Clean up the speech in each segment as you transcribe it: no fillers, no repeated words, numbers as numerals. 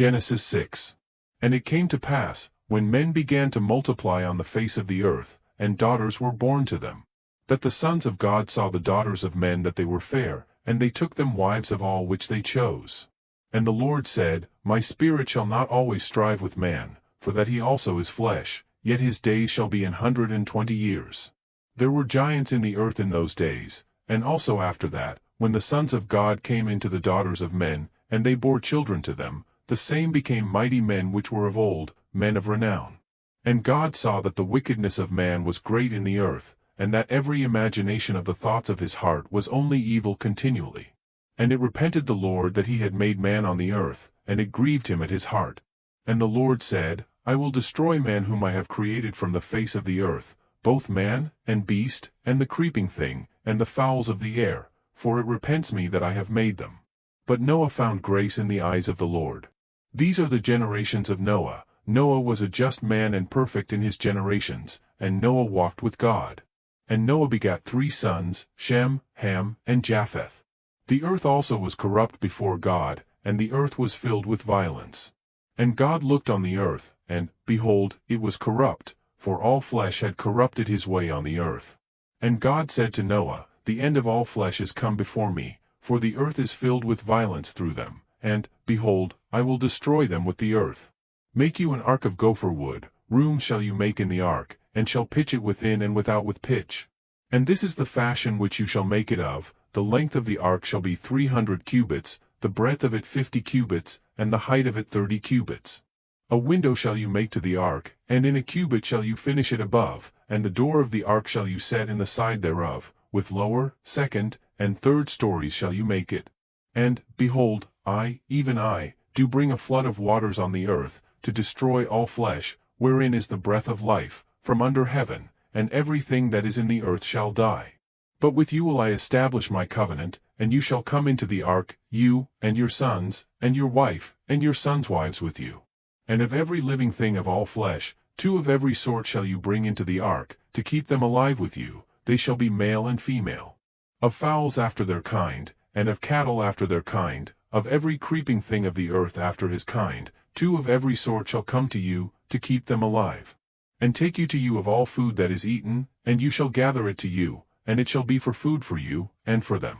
Genesis 6. And it came to pass, when men began to multiply on the face of the earth, and daughters were born to them, that the sons of God saw the daughters of men that they were fair, and they took them wives of all which they chose. And the Lord said, My spirit shall not always strive with man, for that he also is flesh, yet his days shall be 120 years. There were giants in the earth in those days, and also after that, when the sons of God came into the daughters of men, and they bore children to them, the same became mighty men which were of old, men of renown. And God saw that the wickedness of man was great in the earth, and that every imagination of the thoughts of his heart was only evil continually. And it repented the Lord that he had made man on the earth, and it grieved him at his heart. And the Lord said, I will destroy man whom I have created from the face of the earth, both man, and beast, and the creeping thing, and the fowls of the air, for it repents me that I have made them. But Noah found grace in the eyes of the Lord. These are the generations of Noah. Noah was a just man and perfect in his generations, and Noah walked with God. And Noah begat 3 sons, Shem, Ham, and Japheth. The earth also was corrupt before God, and the earth was filled with violence. And God looked on the earth, and, behold, it was corrupt, for all flesh had corrupted his way on the earth. And God said to Noah, The end of all flesh is come before me, for the earth is filled with violence through them, and, behold, I will destroy them with the earth. Make you an ark of gopher wood, rooms shall you make in the ark, and shall pitch it within and without with pitch. And this is the fashion which you shall make it of. The length of the ark shall be 300 cubits, the breadth of it 50 cubits, and the height of it 30 cubits. A window shall you make to the ark, and in a cubit shall you finish it above, and the door of the ark shall you set in the side thereof, with lower, second, and third stories shall you make it. And, behold, I, even I, do bring a flood of waters on the earth, to destroy all flesh, wherein is the breath of life, from under heaven, and everything that is in the earth shall die. But with you will I establish my covenant, and you shall come into the ark, you, and your sons, and your wife, and your sons' wives with you. And of every living thing of all flesh, 2 of every sort shall you bring into the ark, to keep them alive with you, they shall be male and female. Of fowls after their kind, and of cattle after their kind, of every creeping thing of the earth after his kind, 2 of every sort shall come to you, to keep them alive. And take you to you of all food that is eaten, and you shall gather it to you, and it shall be for food for you, and for them.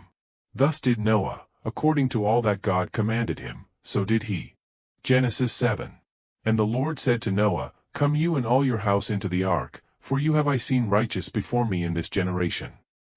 Thus did Noah, according to all that God commanded him, so did he. Genesis 7. And the Lord said to Noah, Come you and all your house into the ark, for you have I seen righteous before me in this generation.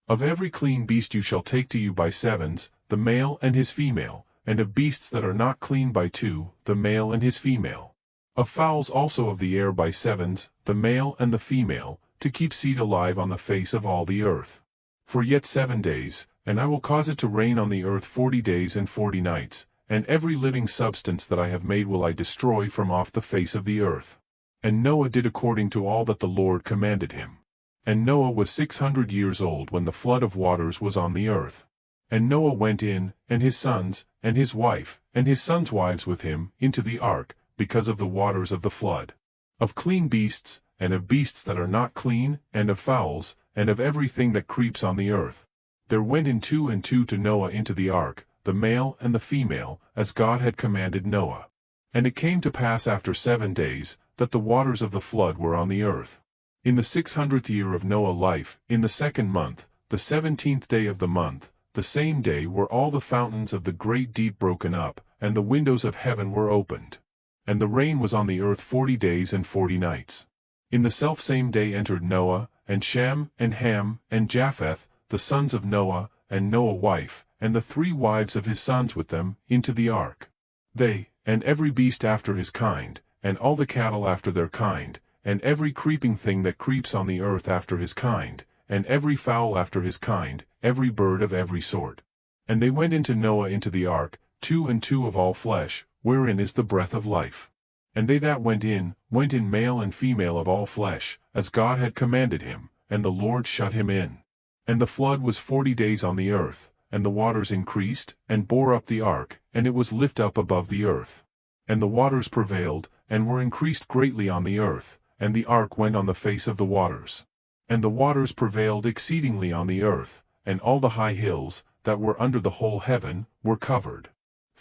Of every clean beast you shall take to you by 7s, the male and his female, and of beasts that are not clean by 2, the male and his female. Of fowls also of the air by 7s, the male and the female, to keep seed alive on the face of all the earth. For yet 7 days, and I will cause it to rain on the earth 40 days and 40 nights, and every living substance that I have made will I destroy from off the face of the earth. And Noah did according to all that the Lord commanded him. And Noah was 600 years old when the flood of waters was on the earth. And Noah went in, and his sons, and his wife, and his sons' wives with him, into the ark, because of the waters of the flood. Of clean beasts, and of beasts that are not clean, and of fowls, and of everything that creeps on the earth. There went in 2 and 2 to Noah into the ark, the male and the female, as God had commanded Noah. And it came to pass after 7 days, that the waters of the flood were on the earth. In the 600th year of Noah's life, in the 2nd month, the 17th day of the month, the same day were all the fountains of the great deep broken up, and the windows of heaven were opened. And the rain was on the earth 40 days and 40 nights. In the selfsame day entered Noah, and Shem, and Ham, and Japheth, the sons of Noah, and Noah's wife, and the 3 wives of his sons with them, into the ark. They, and every beast after his kind, and all the cattle after their kind, and every creeping thing that creeps on the earth after his kind, and every fowl after his kind, every bird of every sort. And they went into Noah into the ark, 2 and 2 of all flesh, wherein is the breath of life. And they that went in male and female of all flesh, as God had commanded him, and the Lord shut him in. And the flood was 40 days on the earth, and the waters increased, and bore up the ark, and it was lift up above the earth. And the waters prevailed, and were increased greatly on the earth, and the ark went on the face of the waters. And the waters prevailed exceedingly on the earth, and all the high hills, that were under the whole heaven, were covered.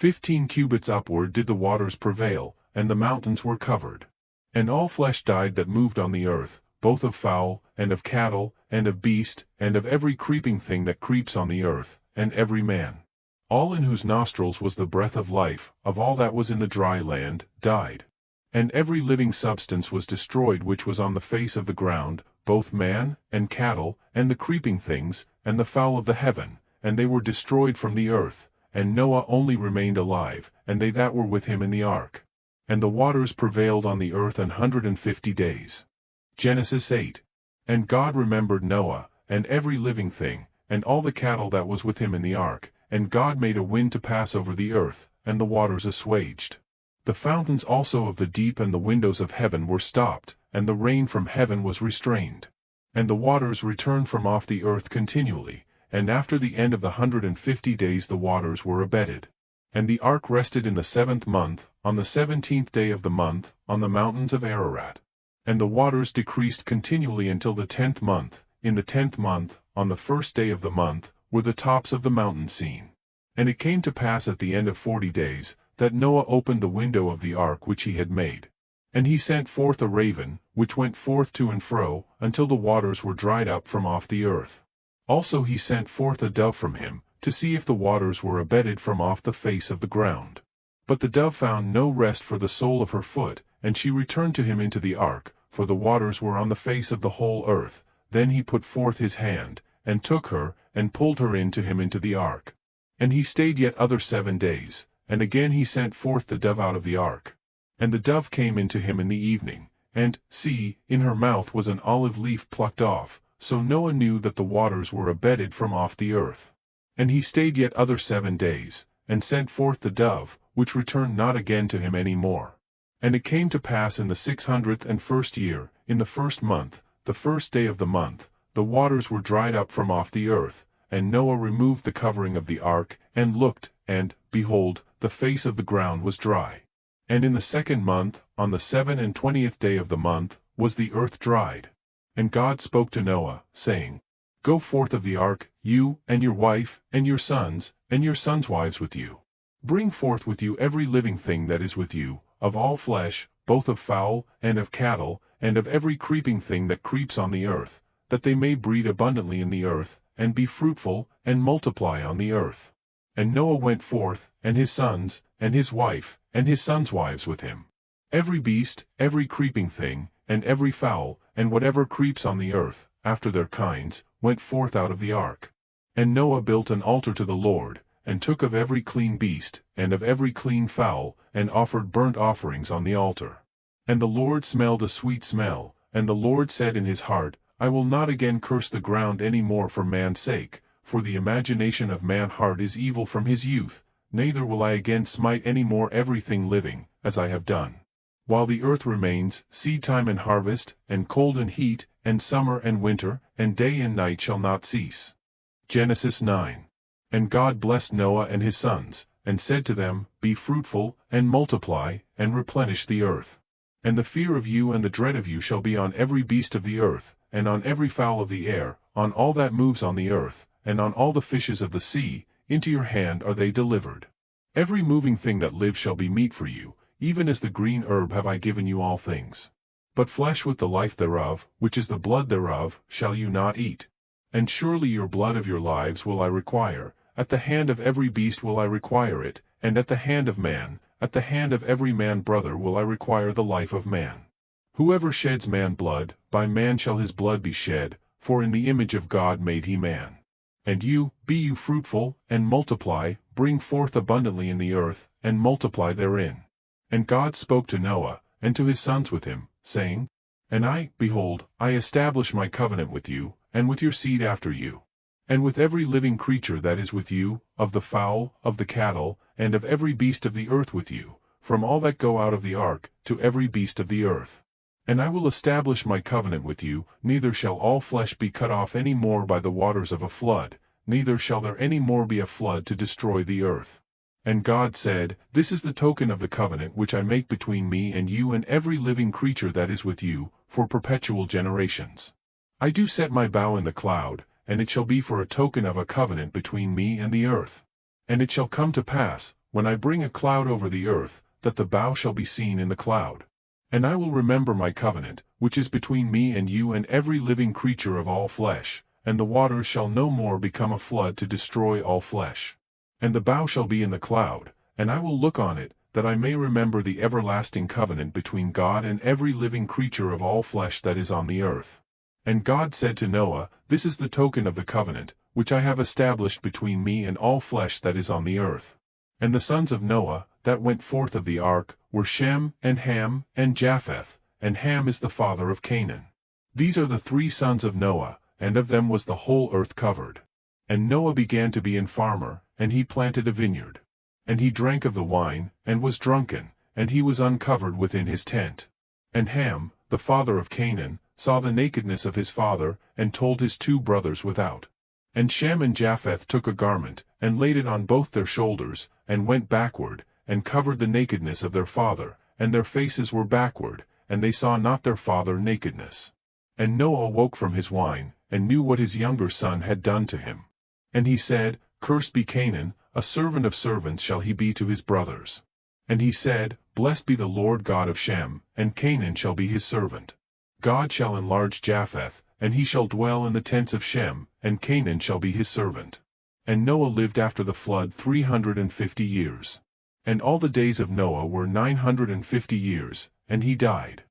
15 cubits upward did the waters prevail, and the mountains were covered. And all flesh died that moved on the earth, both of fowl, and of cattle, and of beast, and of every creeping thing that creeps on the earth, and every man, all in whose nostrils was the breath of life, of all that was in the dry land, died. And every living substance was destroyed which was on the face of the ground, both man, and cattle, and the creeping things, and the fowl of the heaven, and they were destroyed from the earth, and Noah only remained alive, and they that were with him in the ark. And the waters prevailed on the earth 150 days. Genesis 8. And God remembered Noah, and every living thing, and all the cattle that was with him in the ark, and God made a wind to pass over the earth, and the waters assuaged. The fountains also of the deep and the windows of heaven were stopped, and the rain from heaven was restrained. And the waters returned from off the earth continually, and after the end of the 150 days the waters were abated. And the ark rested in the 7th month, on the 17th day of the month, on the mountains of Ararat. And the waters decreased continually until the 10th month. In the 10th month, on the 1st day of the month, were the tops of the mountains seen. And it came to pass at the end of 40 days, that Noah opened the window of the ark which he had made. And he sent forth a raven, which went forth to and fro, until the waters were dried up from off the earth. Also he sent forth a dove from him, to see if the waters were abated from off the face of the ground. But the dove found no rest for the sole of her foot, and she returned to him into the ark, for the waters were on the face of the whole earth. Then he put forth his hand, and took her, and pulled her in to him into the ark. And he stayed yet other 7 days, and again he sent forth the dove out of the ark. And the dove came into him in the evening, and, see, in her mouth was an olive leaf plucked off, so Noah knew that the waters were abated from off the earth. And he stayed yet other 7 days, and sent forth the dove, which returned not again to him any more. And it came to pass in the 601st year, in the 1st month, the 1st day of the month, the waters were dried up from off the earth, and Noah removed the covering of the ark, and looked, and, behold, the face of the ground was dry. And in the 2nd month, on the 27th day of the month, was the earth dried. And God spoke to Noah, saying, Go forth of the ark, you, and your wife, and your sons wives with you. Bring forth with you every living thing that is with you, of all flesh, both of fowl, and of cattle, and of every creeping thing that creeps on the earth, that they may breed abundantly in the earth, and be fruitful, and multiply on the earth. And Noah went forth, and his sons, and his wife, and his sons' wives with him. Every beast, every creeping thing, and every fowl, and whatever creeps on the earth, after their kinds, went forth out of the ark. And Noah built an altar to the Lord, and took of every clean beast, and of every clean fowl, and offered burnt offerings on the altar. And the Lord smelled a sweet smell, and the Lord said in his heart, I will not again curse the ground any more for man's sake, for the imagination of man's heart is evil from his youth, neither will I again smite any more everything living, as I have done. While the earth remains, seedtime and harvest, and cold and heat, and summer and winter, and day and night shall not cease. Genesis 9. And God blessed Noah and his sons, and said to them, Be fruitful, and multiply, and replenish the earth. And the fear of you and the dread of you shall be on every beast of the earth, and on every fowl of the air, on all that moves on the earth, and on all the fishes of the sea. Into your hand are they delivered. Every moving thing that lives shall be meat for you, even as the green herb have I given you all things. But flesh with the life thereof, which is the blood thereof, shall you not eat. And surely your blood of your lives will I require, at the hand of every beast will I require it, and at the hand of man, at the hand of every man brother will I require the life of man. Whoever sheds man blood, by man shall his blood be shed, for in the image of God made he man. And you, be you fruitful, and multiply, bring forth abundantly in the earth, and multiply therein. And God spoke to Noah, and to his sons with him, saying, And I, behold, I establish my covenant with you, and with your seed after you, and with every living creature that is with you, of the fowl, of the cattle, and of every beast of the earth with you, from all that go out of the ark, to every beast of the earth. And I will establish my covenant with you, neither shall all flesh be cut off any more by the waters of a flood, neither shall there any more be a flood to destroy the earth. And God said, This is the token of the covenant which I make between me and you and every living creature that is with you, for perpetual generations. I do set my bow in the cloud, and it shall be for a token of a covenant between me and the earth. And it shall come to pass, when I bring a cloud over the earth, that the bow shall be seen in the cloud. And I will remember my covenant, which is between me and you and every living creature of all flesh, and the waters shall no more become a flood to destroy all flesh. And the bow shall be in the cloud, and I will look on it, that I may remember the everlasting covenant between God and every living creature of all flesh that is on the earth. And God said to Noah, This is the token of the covenant, which I have established between me and all flesh that is on the earth. And the sons of Noah, that went forth of the ark, were Shem, and Ham, and Japheth, and Ham is the father of Canaan. These are the 3 sons of Noah, and of them was the whole earth covered. And Noah began to be an farmer, and he planted a vineyard. And he drank of the wine, and was drunken, and he was uncovered within his tent. And Ham, the father of Canaan, saw the nakedness of his father, and told his 2 brothers without. And Shem and Japheth took a garment, and laid it on both their shoulders, and went backward, and covered the nakedness of their father, and their faces were backward, and they saw not their father nakedness. And Noah awoke from his wine, and knew what his younger son had done to him. And he said, Cursed be Canaan, a servant of servants shall he be to his brothers. And he said, Blessed be the Lord God of Shem, and Canaan shall be his servant. God shall enlarge Japheth, and he shall dwell in the tents of Shem, and Canaan shall be his servant. And Noah lived after the flood 350 years. And all the days of Noah were 950 years, and he died.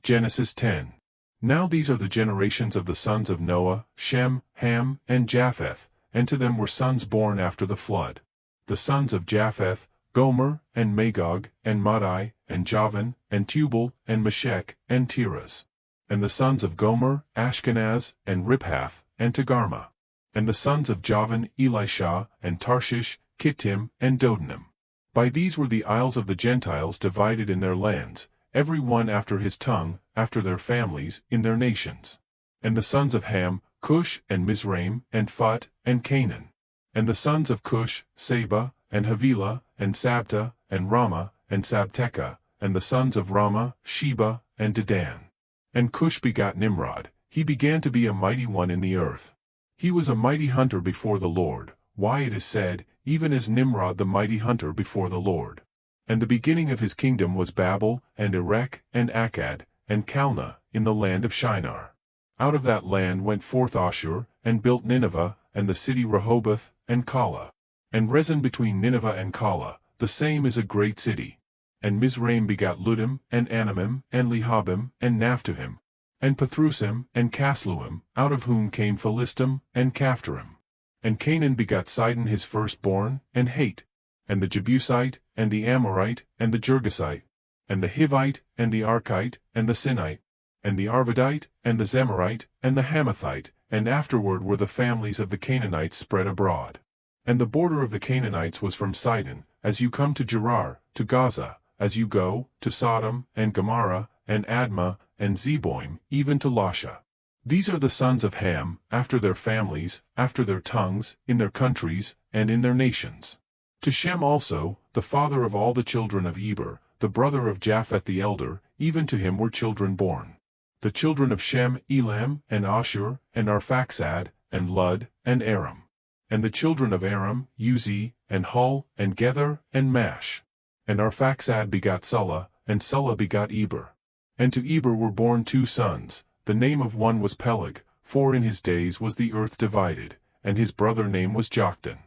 Genesis 10. Now these are the generations of the sons of Noah, Shem, Ham, and Japheth, and to them were sons born after the flood. The sons of Japheth, Gomer, and Magog, and Madai, and Javan, and Tubal, and Meshech, and Tiras. And the sons of Gomer, Ashkenaz, and Riphath, and Togarmah. And the sons of Javan, Elisha, and Tarshish, Kittim, and Dodanim. By these were the isles of the Gentiles divided in their lands, every one after his tongue, after their families, in their nations. And the sons of Ham, Cush, and Mizraim, and Phut, and Canaan. And the sons of Cush, Seba, and Havilah, and Sabta, and Ramah, and Sabteka, and the sons of Ramah, Sheba, and Dedan. And Cush begot Nimrod, he began to be a mighty one in the earth. He was a mighty hunter before the Lord, why it is said, even as Nimrod the mighty hunter before the Lord. And the beginning of his kingdom was Babel, and Erech, and Akkad, and Calneh, in the land of Shinar. Out of that land went forth Ashur, and built Nineveh, and the city Rehoboth, and Calah. And Rezin between Nineveh and Calah, the same is a great city. And Mizraim begot Ludim, and Anamim, and Lehabim, and Naphtuhim, and Pathrusim, and Casluhim, out of whom came Philistim, and Caphtorim. And Canaan begot Sidon his firstborn, and Hate, and the Jebusite, and the Amorite, and the Girgasite, and the Hivite, and the Archite, and the Sinite, and the Arvadite, and the Zemarite, and the Hamathite, and afterward were the families of the Canaanites spread abroad. And the border of the Canaanites was from Sidon, as you come to Gerar, to Gaza, as you go, to Sodom, and Gomorrah, and Admah, and Zeboim, even to Lasha. These are the sons of Ham, after their families, after their tongues, in their countries, and in their nations. To Shem also, the father of all the children of Eber, the brother of Japheth the elder, even to him were children born. The children of Shem, Elam, and Ashur, and Arphaxad, and Lud, and Aram. And the children of Aram, Uzi, and Hul, and Gether, and Mash. And Arphaxad begot Sulla, and Sulla begot Eber. And to Eber were born 2 sons, the name of one was Peleg, for in his days was the earth divided, and his brother name was Joktan.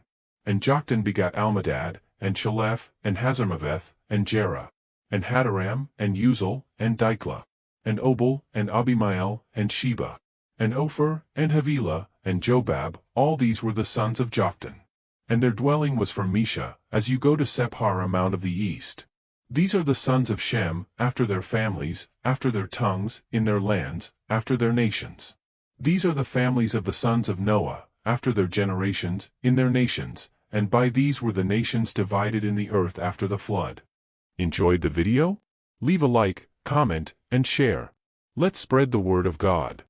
And Joktan begot Almadad, and Shalef, and Hazarmaveth, and Jerah, and Hadaram, and Uzal, and Diklah, and Obal, and Abimael, and Sheba, and Ophir, and Havilah, and Jobab, all these were the sons of Joktan. And their dwelling was from Mesha, as you go to Sephar mount of the east. These are the sons of Shem, after their families, after their tongues, in their lands, after their nations. These are the families of the sons of Noah, after their generations, in their nations, and by these were the nations divided in the earth after the flood. Enjoyed the video? Leave a like, comment, and share. Let's spread the word of God.